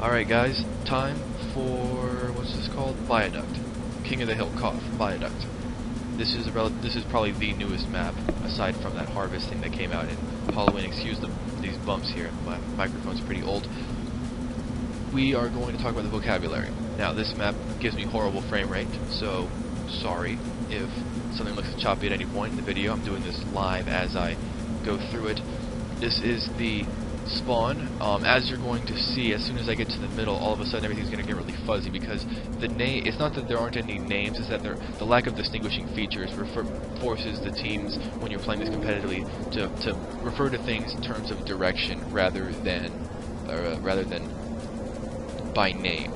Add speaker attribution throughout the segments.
Speaker 1: Alright guys, time for, what's this called? Viaduct. King of the Hill cough, Viaduct. This is probably the newest map, aside from that harvest thing that came out in Halloween. Excuse these bumps here, my microphone's pretty old. We are going to talk about the vocabulary. Now this map gives me horrible frame rate, so sorry if something looks choppy at any point in the video. I'm doing this live as I go through it. This is the spawn. As you're going to see, as soon as I get to the middle, all of a sudden everything's going to get really fuzzy because the name. It's not that there aren't any names; it's that the lack of distinguishing features forces the teams, when you're playing this competitively, to refer to things in terms of direction rather than by name,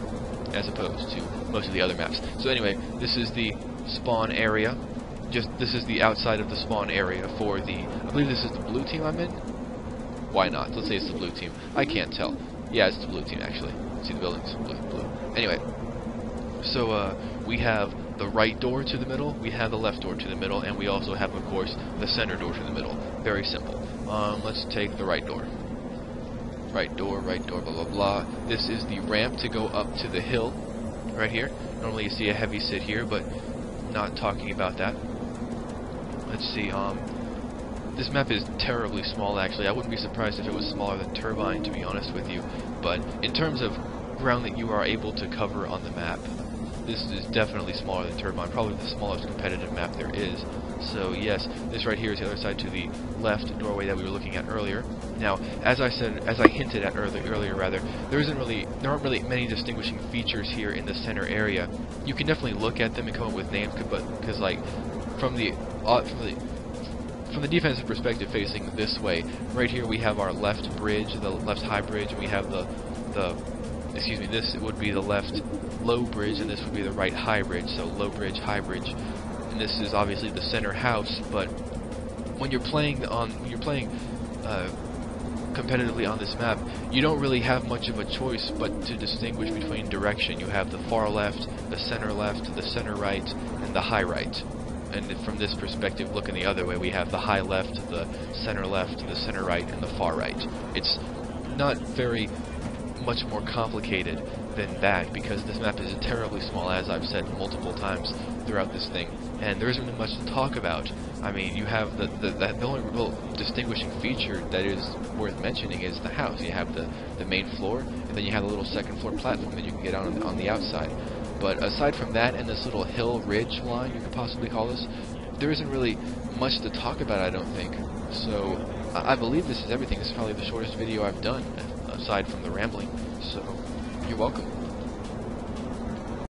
Speaker 1: as opposed to most of the other maps. So anyway, this is the spawn area. This is the outside of the spawn area for the. I believe this is the blue team I'm in. Why not? Let's say it's the blue team. I can't tell. Yeah, it's the blue team actually. See the buildings? Blue. Anyway, so we have the right door to the middle, we have the left door to the middle, and we also have, of course, the center door to the middle. Very simple. Let's take the right door. Right door, blah blah blah. This is the ramp to go up to the hill, right here. Normally you see a heavy sit here, but not talking about that. Let's see. This map is terribly small, actually. I wouldn't be surprised if it was smaller than Turbine, to be honest with you. But in terms of ground that you are able to cover on the map, this is definitely smaller than Turbine, probably the smallest competitive map there is. So yes, this right here is the other side to the left doorway that we were looking at earlier. Now, as I hinted at earlier, there aren't really many distinguishing features here in the center area. You can definitely look at them and come up with names, because like from the defensive perspective, facing this way, right here we have our left bridge, the left high bridge, and we have this would be the left low bridge, and this would be the right high bridge. So low bridge, high bridge, and this is obviously the center house. But when you're playing competitively on this map, you don't really have much of a choice but to distinguish between direction. You have the far left, the center right, and the high right. And from this perspective, looking the other way, we have the high left, the center right, and the far right. It's not very much more complicated than that, because this map is terribly small, as I've said multiple times throughout this thing, and there isn't really much to talk about. I mean, you have the only real distinguishing feature that is worth mentioning is the house. You have the main floor, and then you have a little second floor platform that you can get on the outside. But aside from that, and this little hill ridge line, you could possibly call this, there isn't really much to talk about, I don't think. So I believe this is everything. This is probably the shortest video I've done, aside from the rambling. So you're welcome.